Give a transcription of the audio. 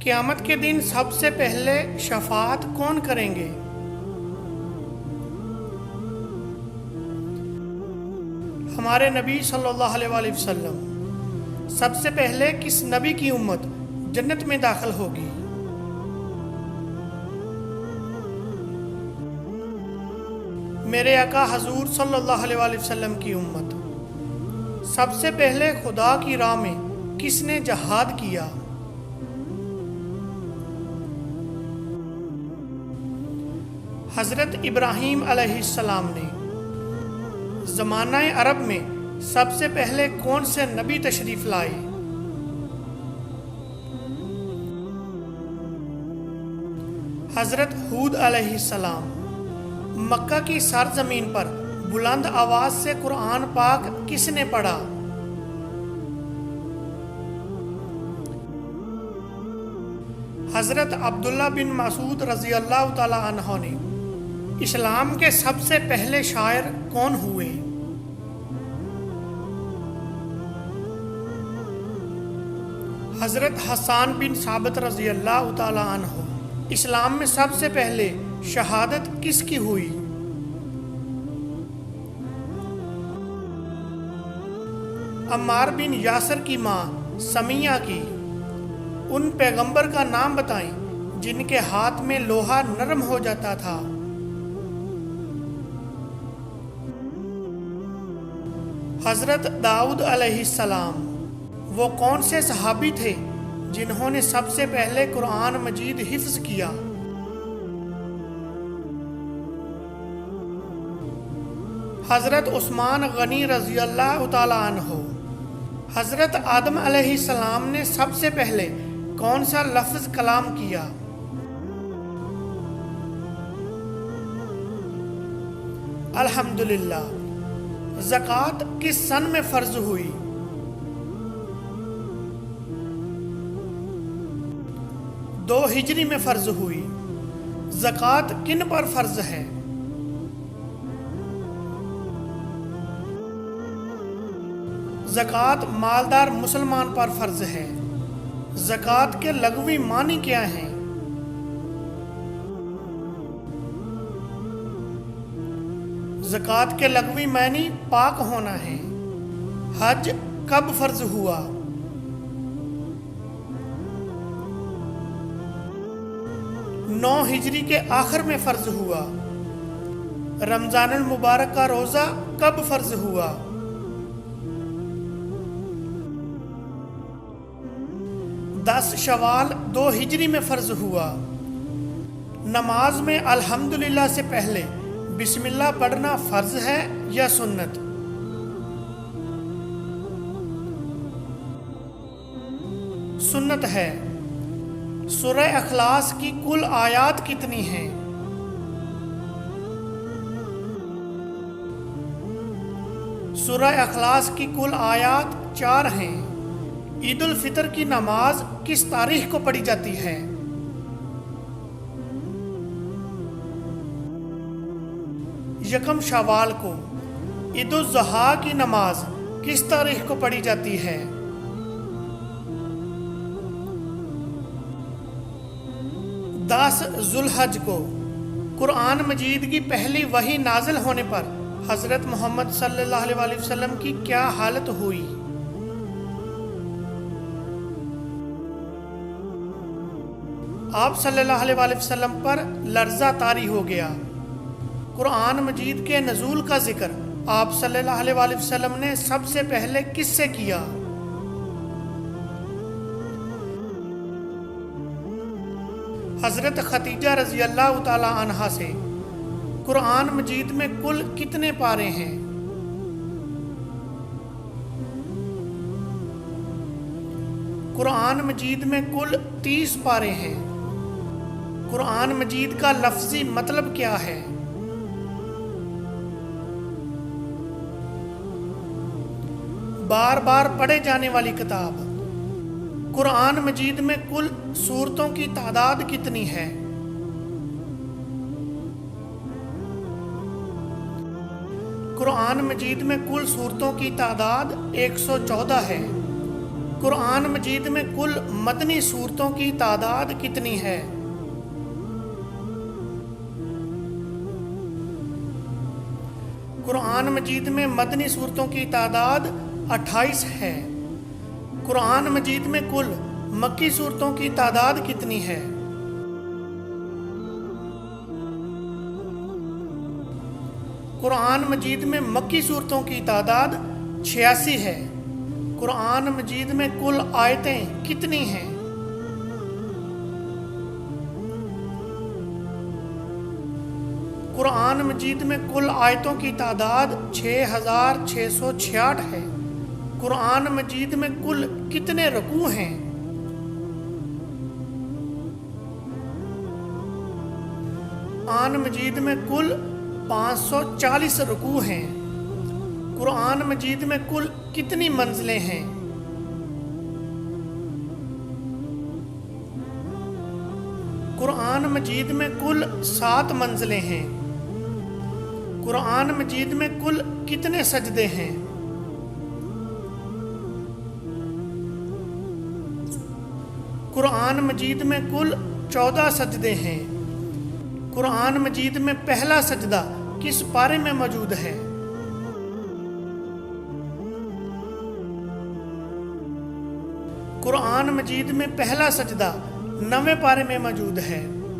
قیامت کے دن سب سے پہلے شفاعت کون کریں گے؟ ہمارے نبی صلی اللہ علیہ وآلہ وسلم۔ سب سے پہلے کس نبی کی امت جنت میں داخل ہوگی؟ میرے آقا حضور صلی اللہ علیہ وآلہ وسلم کی امت۔ سب سے پہلے خدا کی راہ میں کس نے جہاد کیا؟ حضرت ابراہیم علیہ السلام نے۔ زمانہ عرب میں سب سے پہلے کون سے نبی تشریف لائے؟ حضرت ہود علیہ السلام۔ مکہ کی سرزمین پر بلند آواز سے قرآن پاک کس نے پڑھا؟ حضرت عبداللہ بن مسعود رضی اللہ تعالی عنہ نے۔ اسلام کے سب سے پہلے شاعر کون ہوئے؟ حضرت حسان بن ثابت رضی اللہ تعالی عنہ۔ اسلام میں سب سے پہلے شہادت کس کی ہوئی؟ عمار بن یاسر کی ماں سمیہ کی۔ ان پیغمبر کا نام بتائیں جن کے ہاتھ میں لوہا نرم ہو جاتا تھا۔ حضرت داؤد علیہ السلام۔ وہ کون سے صحابی تھے جنہوں نے سب سے پہلے قرآن مجید حفظ کیا؟ حضرت عثمان غنی رضی اللہ تعالی عنہ۔ حضرت آدم علیہ السلام نے سب سے پہلے کون سا لفظ کلام کیا؟ الحمدللہ۔ زکوٰۃ کس سن میں فرض ہوئی؟ دو ہجری میں فرض ہوئی۔ زکوٰۃ کن پر فرض ہے؟ زکوٰۃ مالدار مسلمان پر فرض ہے۔ زکوٰۃ کے لغوی معنی کیا ہیں؟ زکوٰۃ کے لغوی معنی پاک ہونا ہے۔ حج کب فرض ہوا؟ نو ہجری کے آخر میں فرض ہوا۔ رمضان المبارک کا روزہ کب فرض ہوا؟ 10 شوال 2 ہجری میں فرض ہوا۔ نماز میں الحمدللہ سے پہلے بسم اللہ پڑھنا فرض ہے یا سنت؟ سنت ہے۔ سورہ اخلاص کی کل آیات کتنی ہیں؟ سورہ اخلاص کی کل آیات 4 ہیں۔ عید الفطر کی نماز کس تاریخ کو پڑھی جاتی ہے؟ یکم شوال کو۔ عید الاضحیٰ کی نماز کس تاریخ کو پڑھی جاتی ہے؟ 10 ذو الحج کو۔ قرآن مجید کی پہلی وحی نازل ہونے پر حضرت محمد صلی اللہ علیہ وآلہ وسلم کی کیا حالت ہوئی؟ آپ صلی اللہ علیہ وآلہ وسلم پر لرزہ طاری ہو گیا۔ قرآن مجید کے نزول کا ذکر آپ صلی اللہ علیہ وآلہ وسلم نے سب سے پہلے کس سے کیا؟ حضرت خدیجہ رضی اللہ تعالی عنہا سے۔ قرآن مجید میں کل کتنے پارے ہیں؟ قرآن مجید میں کل 30 پارے ہیں۔ قرآن مجید کا لفظی مطلب کیا ہے؟ بار بار پڑھے جانے والی کتاب۔ قرآن مجید میں کل سورتوں کی تعداد کتنی ہے؟ قرآن مجید میں کل سورتوں کی تعداد 114 ہے۔ قرآن مجید میں کل مدنی صورتوں کی تعداد کتنی ہے؟ قرآن مجید میں مدنی صورتوں کی تعداد 28 ہے۔ قرآن مجید میں کل مکی صورتوں کی تعداد کتنی ہے؟ قرآن مجید میں مکی صورتوں کی تعداد 86 ہے۔ قرآن مجید میں کل آیتیں کتنی ہیں؟ قرآن مجید میں کل آیتوں کی تعداد 6666 ہے۔ قرآن مجید میں کل کتنے رکوع ہیں؟ قرآن مجید میں کل 540 رکوع ہیں۔ قرآن مجید میں کل کتنی منزلیں ہیں؟ قرآن مجید میں کل 7 منزلیں ہیں۔ قرآن مجید میں کل کتنے سجدے ہیں؟ قرآن مجید میں کل 14 سجدے ہیں۔ قرآن مجید میں پہلا سجدہ کس پارے میں موجود ہے؟ قرآن مجید میں پہلا سجدہ 9ویں پارے میں موجود ہے۔